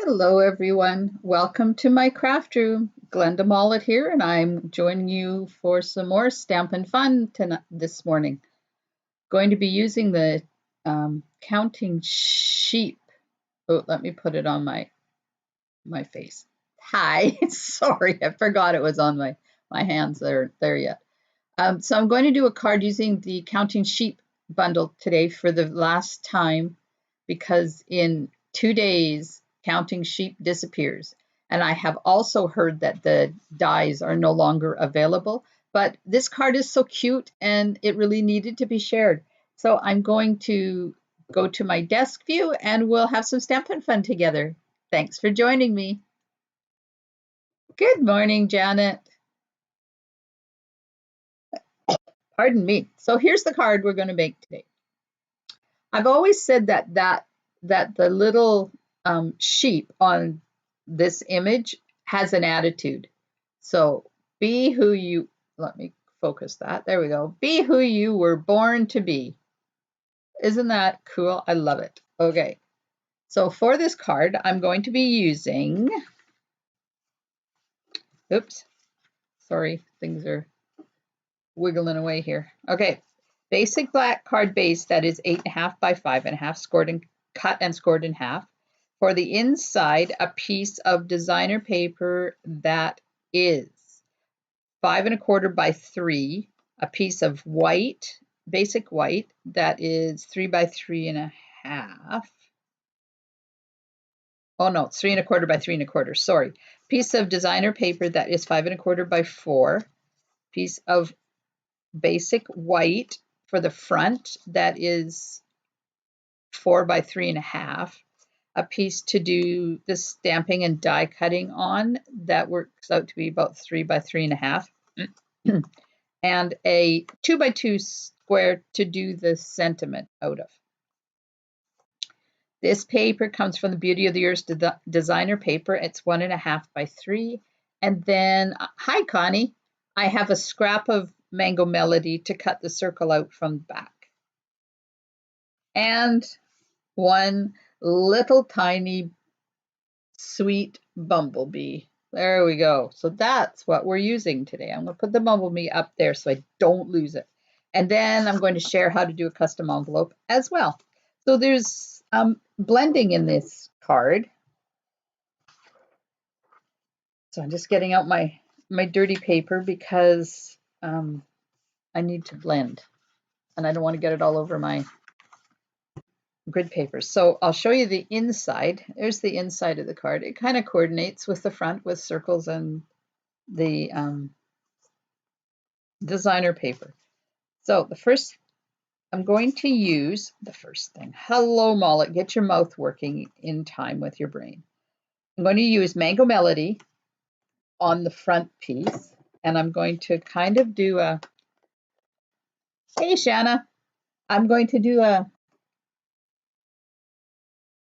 Hello everyone, welcome to my craft room. Glenda Mollet here, and I'm joining you for some more Stampin' Fun this morning. Going to be using the counting sheep. Oh, let me put it on my face. Hi, sorry, I forgot it was on my hands there yet. So I'm going to do a card using the counting sheep bundle today for the last time because in 2 days counting sheep disappears. And I have also heard that the dies are no longer available, but this card is so cute and it really needed to be shared. So I'm going to go to my desk view and we'll have some Stampin' Fun together. Thanks for joining me. Good morning, Janet. Pardon me. So here's the card we're going to make today. I've always said that the little sheep on this image has an attitude. So be who you, let me focus that. There we go. Be who you were born to be. Isn't that cool? I love it. Okay. So for this card, I'm going to be using, oops, sorry, things are wiggling away here. Okay. Basic black card base that is 8.5 by 5.5, scored and cut and scored in half. For the inside, a piece of designer paper that is 5.25 by 3, a piece of white, basic white, that is 3 by 3.5. Oh no, it's 3.25 by 3.25, sorry. Piece of designer paper that is 5.25 by 4, piece of basic white for the front that is 4 by 3.5, a piece to do the stamping and die cutting on that works out to be about 3 by 3.5, and a 2 by 2 square to do the sentiment out of. This paper comes from the Beauty of the Earth designer paper. It's 1.5 by 3. And then, hi Connie, I have a scrap of Mango Melody to cut the circle out from the back. And one little tiny sweet bumblebee. There we go. So that's what we're using today. I'm going to put the bumblebee up there so I don't lose it. And then I'm going to share how to do a custom envelope as well. So there's blending in this card. So I'm just getting out my dirty paper because I need to blend. And I don't want to get it all over my grid paper. So I'll show you the inside. There's the inside of the card. It kind of coordinates with the front with circles and the designer paper. So the first, I'm going to use the first thing. Hello, Mollet. Get your mouth working in time with your brain. I'm going to use Mango Melody on the front piece, and I'm going to kind of do a, hey, Shanna, I'm going to do a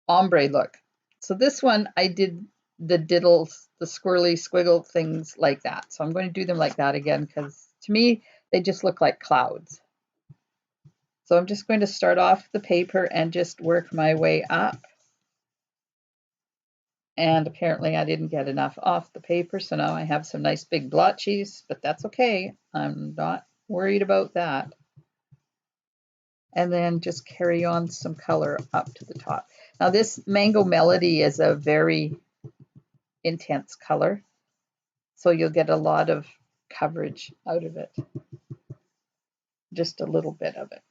ombre look. So this one, I did the diddles, the squirrely squiggle things like that. So I'm going to do them like that again because to me, they just look like clouds. So I'm just going to start off the paper and just work my way up. And apparently I didn't get enough off the paper, so now I have some nice big blotches, but that's okay. I'm not worried about that. And then just carry on some color up to the top. Now this Mango Melody is a very intense color, so you'll get a lot of coverage out of it. Just a little bit of it.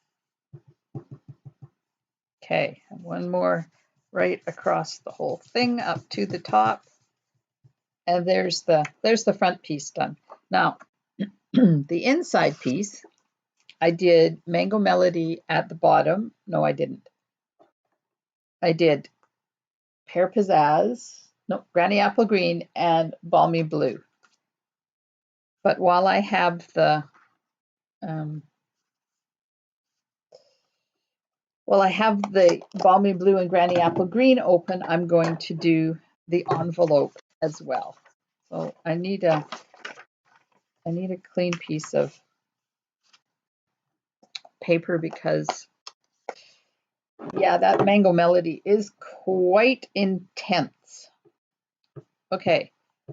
Okay, and one more right across the whole thing up to the top. And there's the front piece done. Now, the inside piece, I did Mango Melody at the bottom. No, I didn't. I did Pear Pizzazz, no, Granny Apple Green, and Balmy Blue. But while I have the Balmy Blue and Granny Apple Green open, I'm going to do the envelope as well. So I need a clean piece of paper because, yeah, that Mango Melody is quite intense. Okay,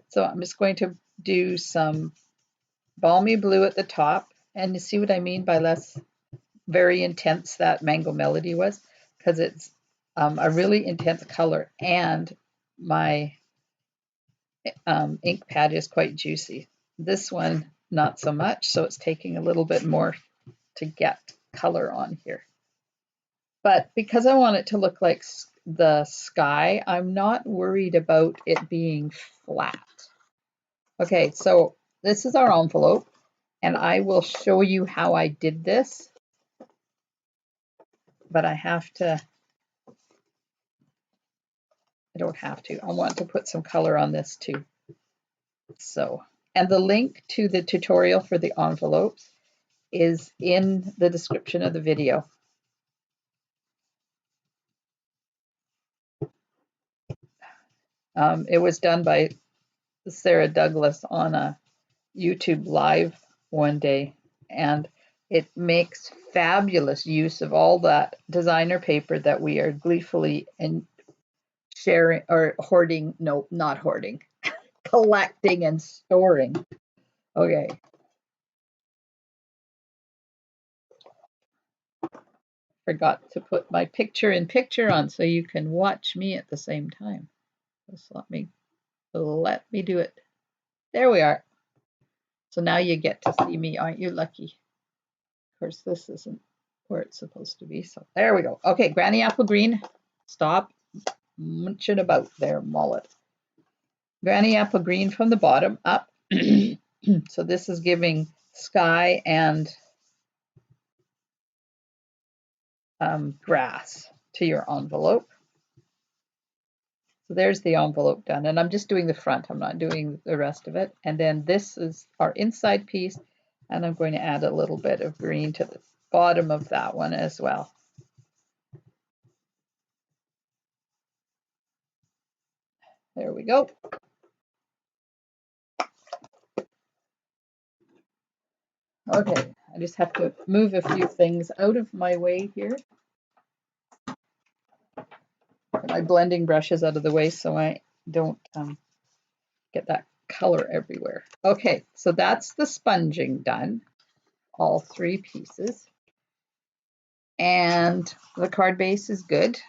so I'm just going to do some balmy blue at the top, and you see what I mean by less very intense that Mango Melody was, because it's a really intense color, and my ink pad is quite juicy. This one, not so much, so it's taking a little bit more to get color on here. But because I want it to look like the sky, I'm not worried about it being flat. Okay, so this is our envelope, and I will show you how I did this, but I don't have to. I want to put some color on this too. So, and the link to the tutorial for the envelopes is in the description of the video. It was done by Sarah Douglas on a YouTube live one day, and it makes fabulous use of all that designer paper that we are gleefully and sharing or hoarding, no, not hoarding, collecting and storing. Okay. Forgot to put my picture in picture on so you can watch me at the same time. Just let me do it. There we are. So now you get to see me. Aren't you lucky? Of course, this isn't where it's supposed to be. So there we go. Okay, Granny Apple Green. Stop munching about there, Mollet. Granny Apple Green from the bottom up. So this is giving sky and grass to your envelope. So there's the envelope done, and I'm just doing the front. I'm not doing the rest of it. And then this is our inside piece, and I'm going to add a little bit of green to the bottom of that one as well. There we go. Okay, I just have to move a few things out of my way here. Get my blending brushes out of the way so I don't get that color everywhere. Okay, so that's the sponging done, all three pieces. And the card base is good.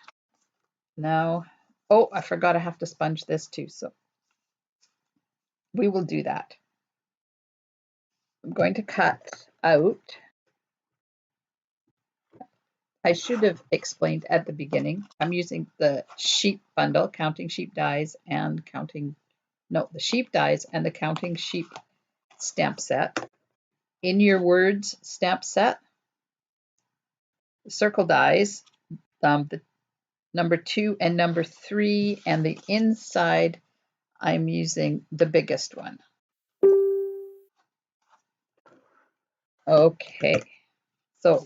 Now, oh, I forgot I have to sponge this too, so we will do that. I'm going to cut out. I should have explained at the beginning. I'm using the sheep bundle, counting sheep dies and the sheep dies and the counting sheep stamp set. In your words stamp set, circle dies, the number 2 and number 3, and the inside I'm using the biggest one. Okay, so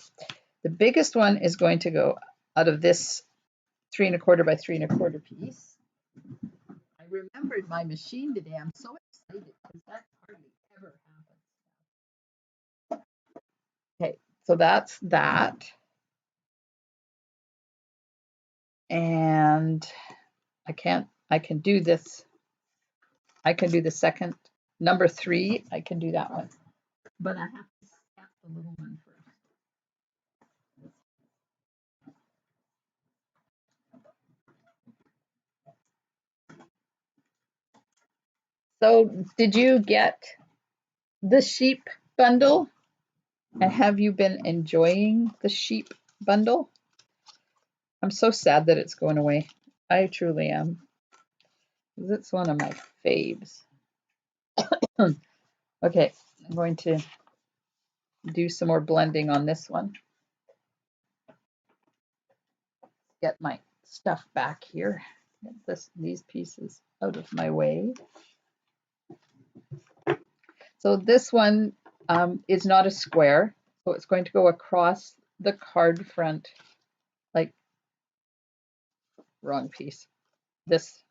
the biggest one is going to go out of this 3 1/4 by 3 1/4 piece. I remembered my machine today. I'm so excited because that hardly ever happens. Okay, so that's that. And I can do this. I can do the second, number 3. I can do that one. But I have to stamp the little one first. So did you get the sheep bundle? And have you been enjoying the sheep bundle? I'm so sad that it's going away. I truly am. It's one of my faves. Okay, I'm going to do some more blending on this one. Get my stuff back here. Get these pieces out of my way. So this one is not a square, so it's going to go across the card front, like, wrong piece. This,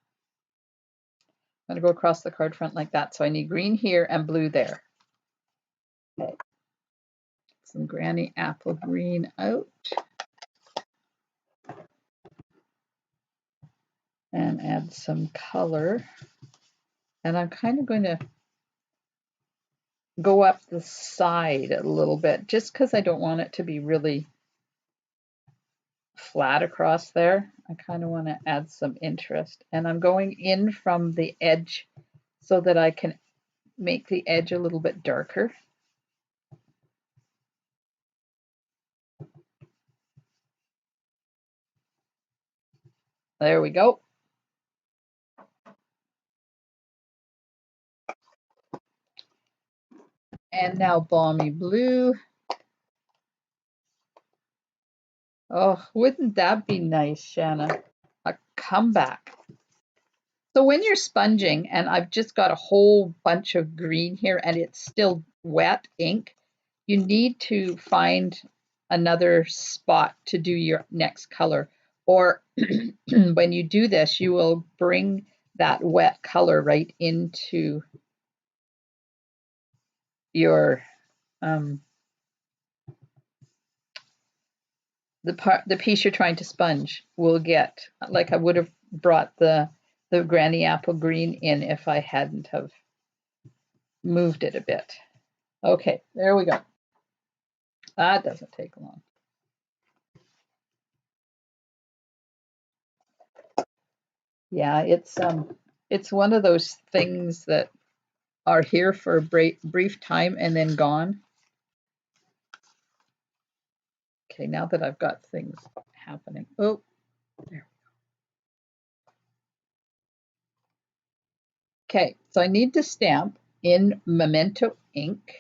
I'm going to go across the card front like that. So I need green here and blue there. Okay. Some Granny Apple Green out. And add some color. And I'm kind of going to go up the side a little bit just because I don't want it to be really flat across there. I kind of want to add some interest. And I'm going in from the edge so that I can make the edge a little bit darker. There we go. And now balmy blue. Oh, wouldn't that be nice, Shanna? A comeback. So when you're sponging, and I've just got a whole bunch of green here and it's still wet ink, you need to find another spot to do your next color. Or when you do this, you will bring that wet color right into your the piece you're trying to sponge will get, like I would have brought the granny apple green in if I hadn't have moved it a bit. Okay, there we go. That doesn't take long. Yeah, it's one of those things that are here for a brief time and then gone. Okay, now that I've got things happening. Oh, there. Okay, so I need to stamp in Memento ink.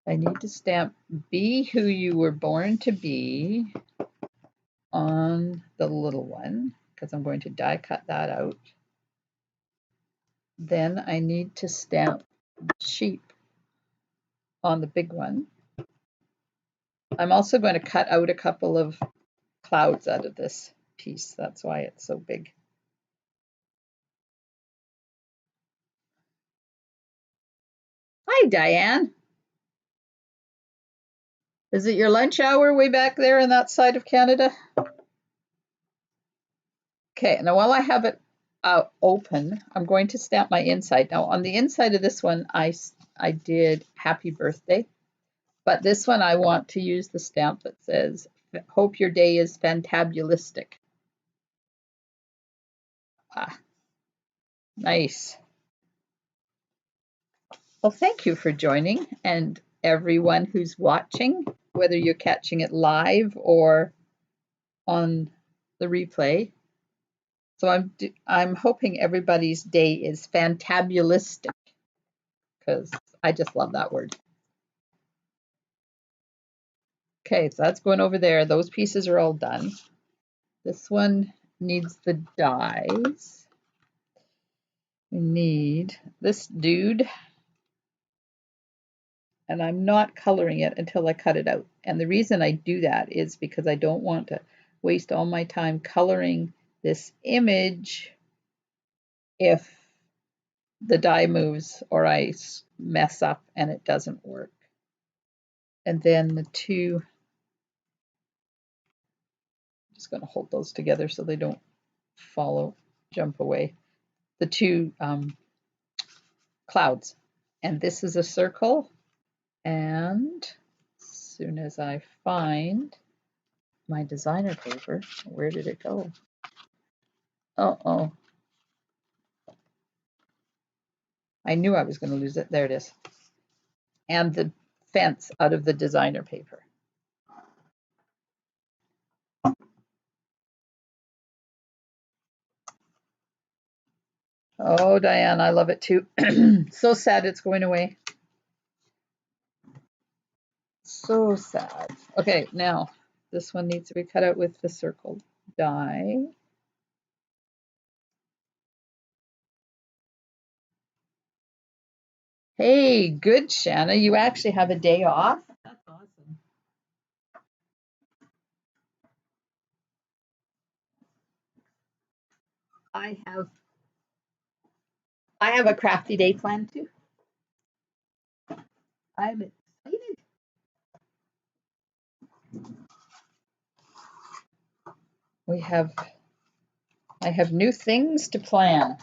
I need to stamp Be Who You Were Born to Be on the little one because I'm going to die cut that out. Then I need to stamp sheep on the big one. I'm also going to cut out a couple of clouds out of this piece. That's why it's so big. Hi, Diane. Is it your lunch hour way back there on that side of Canada? Okay, now while I have it open, I'm going to stamp my inside. Now on the inside of this one, I did happy birthday, but this one I want to use the stamp that says, hope your day is fantabulistic. Ah, nice. Well, thank you for joining, and everyone who's watching, whether you're catching it live or on the replay. So I'm hoping everybody's day is fantabulistic because I just love that word. Okay, so that's going over there. Those pieces are all done. This one needs the dies. We need this dude, and I'm not coloring it until I cut it out. And the reason I do that is because I don't want to waste all my time coloring this image if the die moves or I mess up and it doesn't work. And then the two, I'm just going to hold those together so they don't jump away. The two clouds. And this is a circle. And as soon as I find my designer paper, where did it go? Uh-oh. I knew I was going to lose it. There it is. And the fence out of the designer paper. Oh, Diane, I love it too. So sad it's going away. So sad. Okay, now this one needs to be cut out with the circle die. Hey, good, Shanna. You actually have a day off? That's awesome. I have a crafty day planned too. I'm excited. We have I have new things to plan,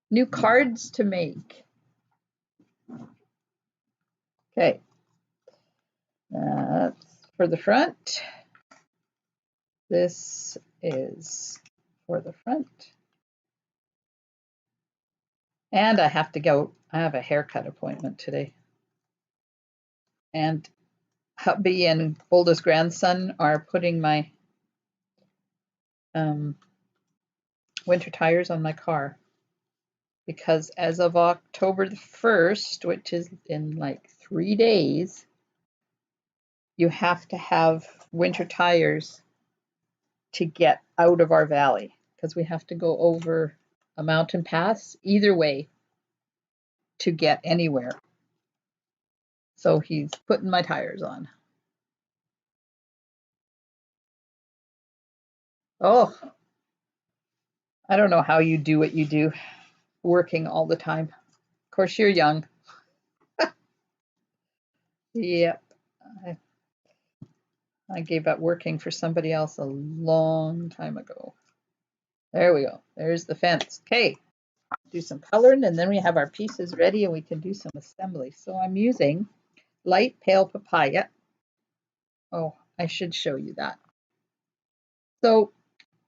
new cards to make. Okay, that's for the front. This is for the front. And I have to go, I have a haircut appointment today. And hubby and oldest grandson are putting my winter tires on my car. Because as of October the 1st, which is in like 3 days, you have to have winter tires to get out of our valley. Because we have to go over a mountain pass either way to get anywhere. So he's putting my tires on. Oh, I don't know how you do what you do, working all the time. Of course, you're young. Yep. I gave up working for somebody else a long time ago. There we go. There's the fence. Okay. Do some coloring, and then we have our pieces ready and we can do some assembly. So I'm using light pale papaya. Oh, I should show you that. So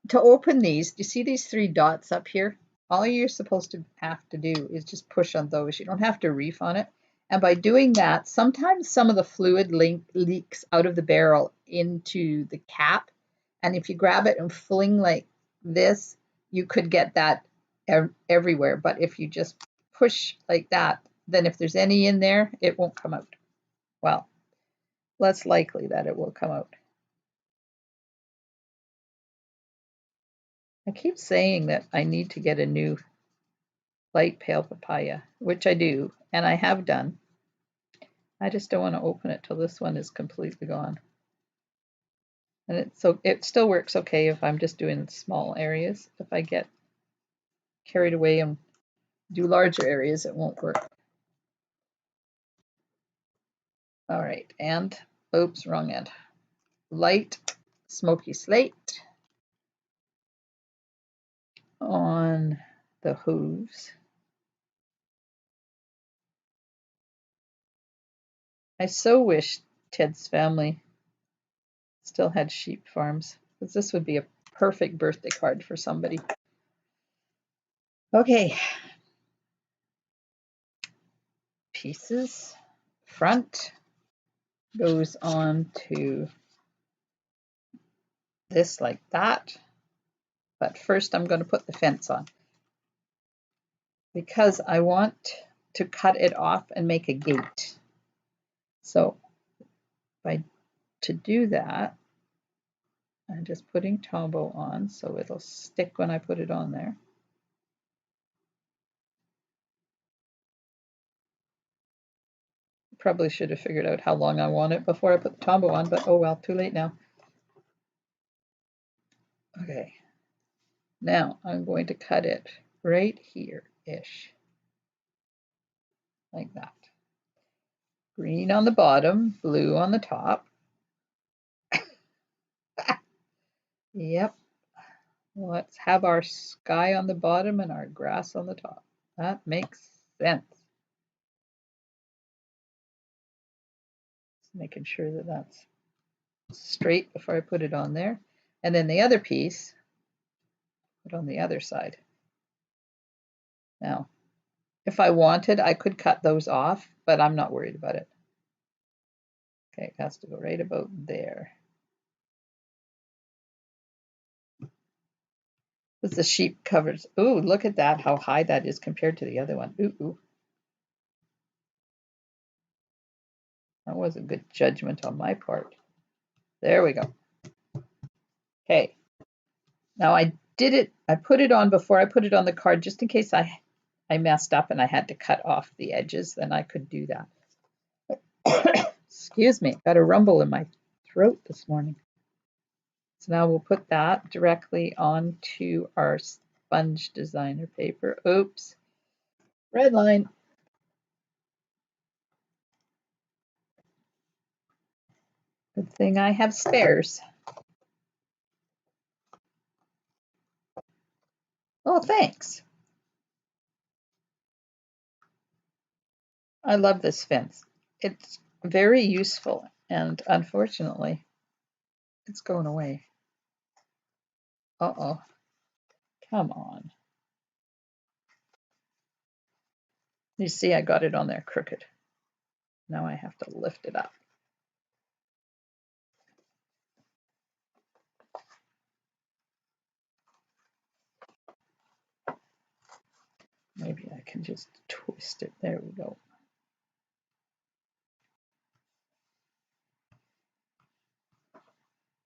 to open these, do you see these 3 dots up here? All you're supposed to have to do is just push on those. You don't have to reef on it. And by doing that, sometimes some of the fluid leaks out of the barrel into the cap. And if you grab it and fling like this, you could get that everywhere. But if you just push like that, then if there's any in there, it won't come out. Well, less likely that it will come out. I keep saying that I need to get a new light pale papaya, which I do, and I have done. I just don't want to open it till this one is completely gone. And it still works okay if I'm just doing small areas. If I get carried away and do larger areas, it won't work. All right, and oops, wrong end. Light smoky slate on the hooves. I so wish Ted's family still had sheep farms, because this would be a perfect birthday card for somebody. Okay. Pieces. Front goes on to this like that. But first I'm going to put the fence on because I want to cut it off and make a gate. So to do that, I'm just putting Tombow on so it'll stick when I put it on there. Probably should have figured out how long I want it before I put the Tombow on, but oh well, too late now. Okay, now I'm going to cut it right here-ish, like that. Green on the bottom, blue on the top. Yep. Let's have our sky on the bottom and our grass on the top. That makes sense. Just making sure that that's straight before I put it on there. And then the other piece, put on the other side. Now, if I wanted, I could cut those off, but I'm not worried about it. Okay, it has to go right about there. Because the sheep covers. Ooh, look at that, how high that is compared to the other one. Ooh. That was a good judgment on my part. There we go. Okay. Now I put it on before I put it on the card just in case I messed up and I had to cut off the edges, then I could do that. Excuse me, got a rumble in my throat this morning. So now we'll put that directly onto our sponge designer paper. Oops, red line. Good thing I have spares. Oh, thanks. I love this fence. It's very useful, and unfortunately, it's going away. Uh-oh. Come on. You see, I got it on there crooked. Now I have to lift it up. Maybe I can just twist it. There we go.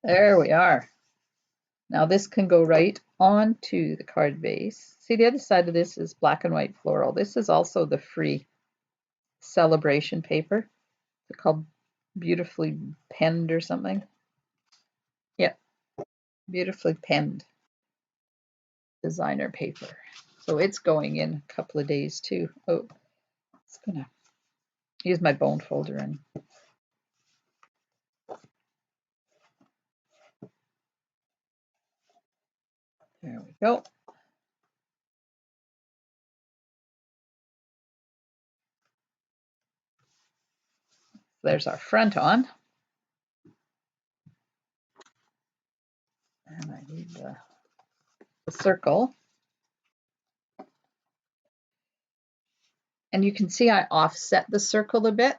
There we are. Now this can go right onto the card base. See, the other side of this is black and white floral. This is also the free Sale-a-Bration paper. It's called Beautifully Penned or something. Yep, Beautifully Penned designer paper. So it's going in a couple of days too. Oh, it's gonna use my bone folder and there we go. There's our front on. And I need the circle. And you can see I offset the circle a bit.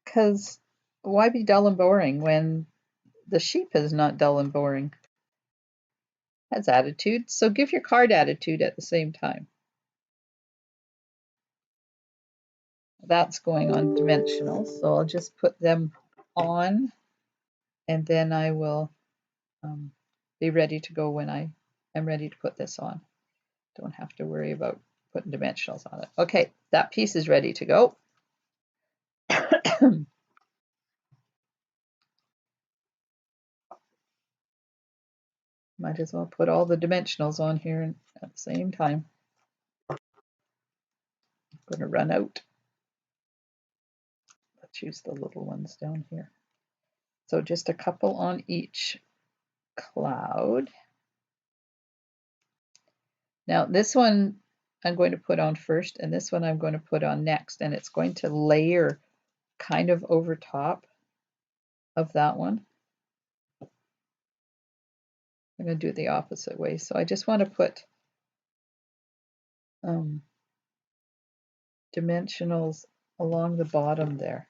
Because why be dull and boring when the sheep is not dull and boring? Has attitude, so give your card attitude at the same time. That's going on dimensional, so I'll just put them on and then I will be ready to go when I am ready to put this on. Don't have to worry about putting dimensionals on it. Okay, that piece is ready to go. Might as well put all the dimensionals on here at the same time. I'm going to run out. Let's use the little ones down here. So just a couple on each cloud. Now this one I'm going to put on first, and this one I'm going to put on next, and it's going to layer kind of over top of that one. I'm going to do it the opposite way. So I just want to put dimensionals along the bottom there.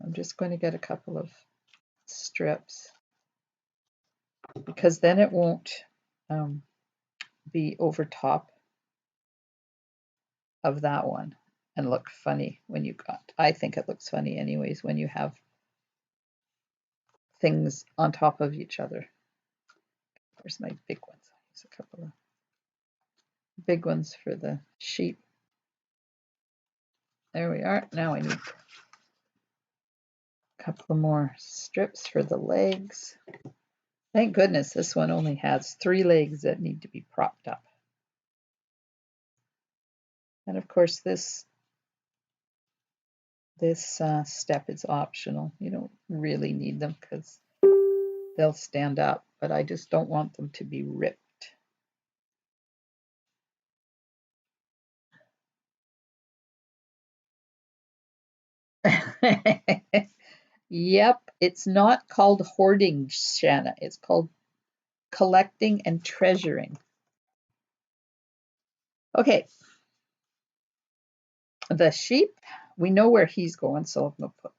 I'm just going to get a couple of strips because then it won't be over top of that one and look funny when you got, I think it looks funny anyways when you have things on top of each other. Where's my big ones? I use a couple of big ones for the sheep. There we are. Now I need a couple more strips for the legs. Thank goodness this one only has 3 legs that need to be propped up. And of course this step is optional. You don't really need them because they'll stand up, but I just don't want them to be ripped. Yep, it's not called hoarding, Shanna. It's called collecting and treasuring. Okay, the sheep, we know where he's going, so I'm gonna put,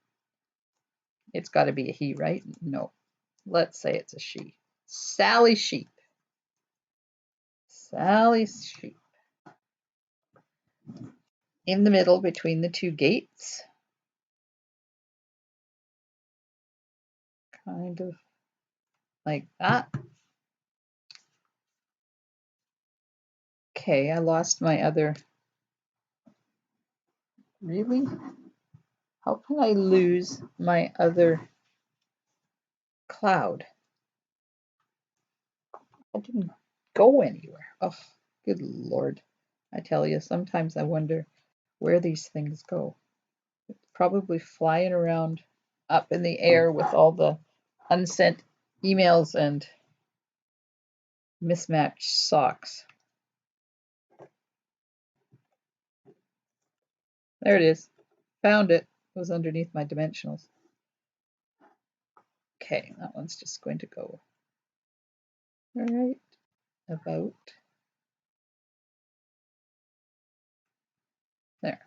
it's got to be a he, right? No, let's say it's a she. Sally Sheep. Sally Sheep. In the middle between the 2 gates. Kind of like that. Okay, I lost my other. Really? How can I lose my other cloud? I didn't go anywhere. Oh, good Lord. I tell you, sometimes I wonder where these things go. It's probably flying around up in the air with all the unsent emails and mismatched socks. There it is. Found it. It was underneath my dimensionals. Okay, that one's just going to go right about there.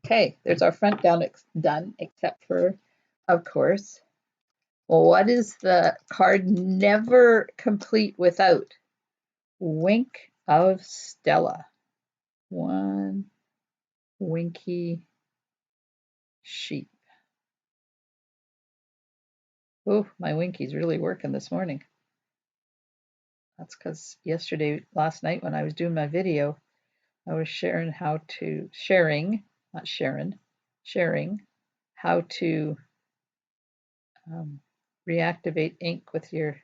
Okay, there's our front done, except for, of course, well, what is the card never complete without? Wink of Stella. One winky sheep. Oh, my winky's really working this morning. That's because last night when I was doing my video, I was sharing how to reactivate ink with your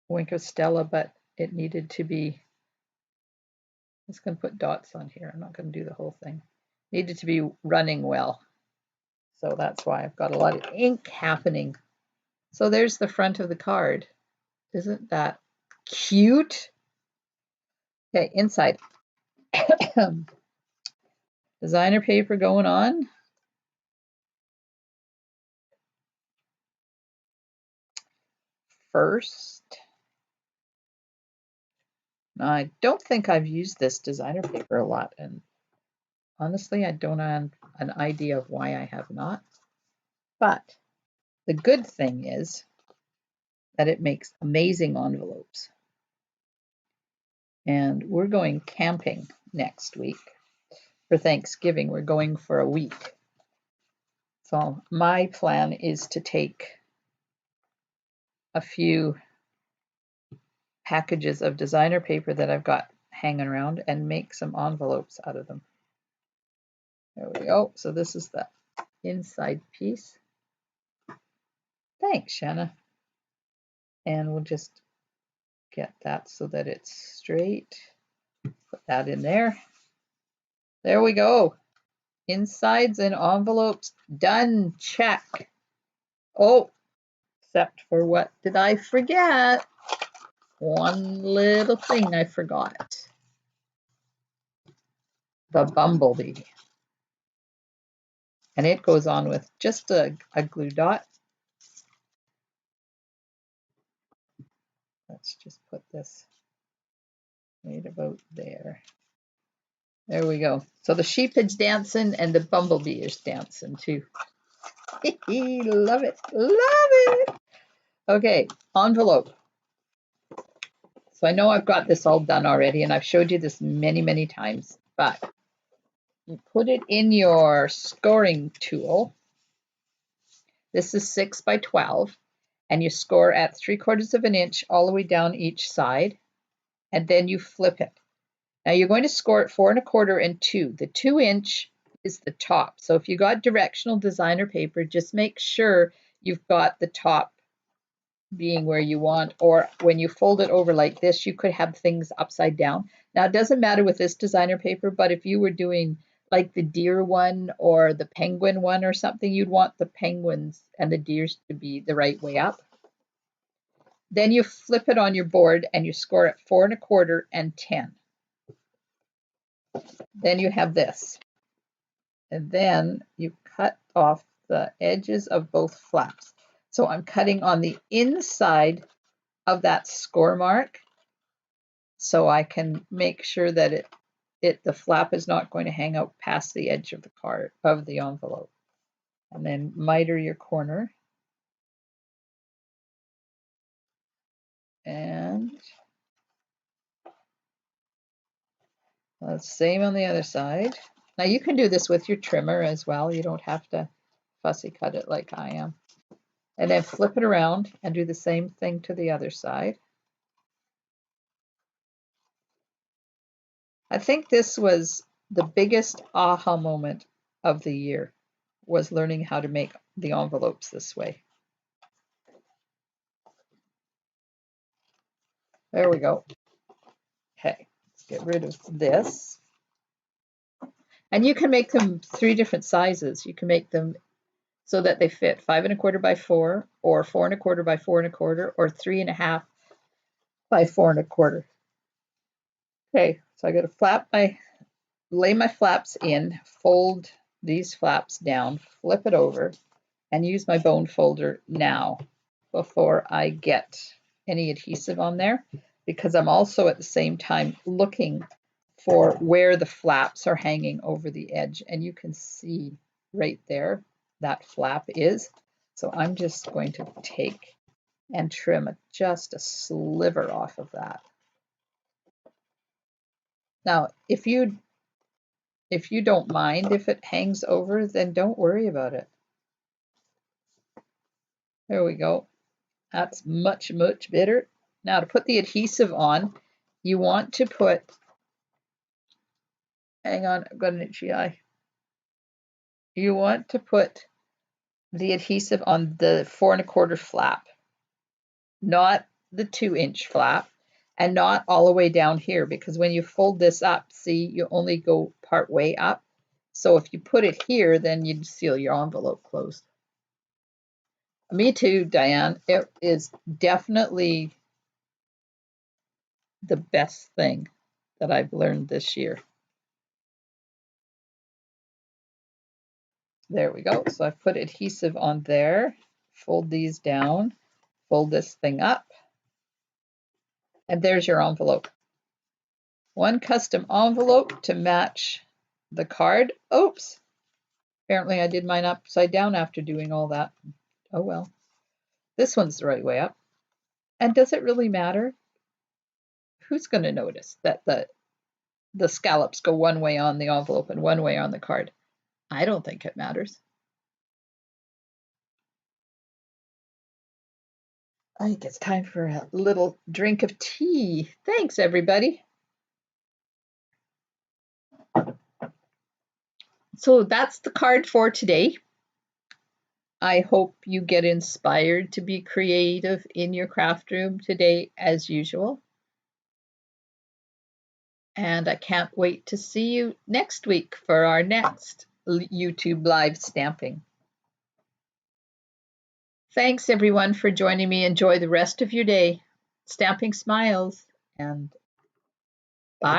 Wink of Stella, but it needed to be, I'm just going to put dots on here. I'm not going to do the whole thing. Needed to be running well. So that's why I've got a lot of ink happening. So there's the front of the card. Isn't that cute? Okay, inside. Designer paper going on. First. Now, I don't think I've used this designer paper a lot, and honestly, I don't have an idea of why I have not. But the good thing is that it makes amazing envelopes. And we're going camping next week. For Thanksgiving, we're going for a week. So my plan is to take a few packages of designer paper that I've got hanging around and make some envelopes out of them. There we go. So this is the inside piece. Thanks, Shanna. And we'll just get that so that it's straight. Put that in there. There we go. Insides and envelopes done. Check. Oh, except for what did I forget? One little thing I forgot. The bumblebee. And it goes on with just a glue dot. Let's just put this right about there. There we go. So the sheep is dancing and the bumblebee is dancing too. Love it. Love it. Okay, envelope. So I know I've got this all done already and I've showed you this many, many times, but you put it in your scoring tool. This is 6 by 12 and you score at 3/4 of an inch all the way down each side, and then you flip it. Now you're going to score at 4 1/4 and 2. The 2-inch is the top. So if you got directional designer paper, just make sure you've got the top being where you want, or when you fold it over like this, you could have things upside down. Now it doesn't matter with this designer paper, but if you were doing like the deer one or the penguin one or something, you'd want the penguins and the deers to be the right way up. Then you flip it on your board and you score at 4 1/4 and 10. Then you have this. And then you cut off the edges of both flaps. So I'm cutting on the inside of that score mark so I can make sure that the flap is not going to hang out past the edge of the card of the envelope. And then miter your corner. And same on the other side. Now you can do this with your trimmer as well. You don't have to fussy cut it like I am. And then flip it around and do the same thing to the other side. I think this was the biggest aha moment of the year, was learning how to make the envelopes this way. There we go. Okay, let's get rid of this. And you can make them 3 different sizes. You can make them so that they fit 5 1/4 by 4, or 4 1/4 by 4 1/4, or 3 1/2 by 4 1/4. Okay, so I got to lay my flaps in, fold these flaps down, flip it over, and use my bone folder now before I get any adhesive on there, because I'm also at the same time looking for where the flaps are hanging over the edge, and you can see right there that flap is. So I'm just going to take and trim just a sliver off of that. Now, if you don't mind if it hangs over, then don't worry about it. There we go. That's much, much better. Now to put the adhesive on, you want to put, hang on, I've got an itchy eye. You want to put the adhesive on the 4 1/4 flap, not the 2-inch flap, and not all the way down here, because when you fold this up, see, you only go part way up. So if you put it here, then you'd seal your envelope closed. Me too, Diane. It is definitely the best thing that I've learned this year. There we go. So I've put adhesive on there, fold these down, fold this thing up, and there's your envelope. One custom envelope to match the card. Oops. Apparently I did mine upside down after doing all that. Oh well. This one's the right way up. And does it really matter? Who's going to notice that the scallops go one way on the envelope and one way on the card? I don't think it matters. I think it's time for a little drink of tea. Thanks, everybody. So that's the card for today. I hope you get inspired to be creative in your craft room today as usual. And I can't wait to see you next week for our next YouTube live stamping. Thanks everyone for joining me. Enjoy the rest of your day. Stamping smiles, and bye.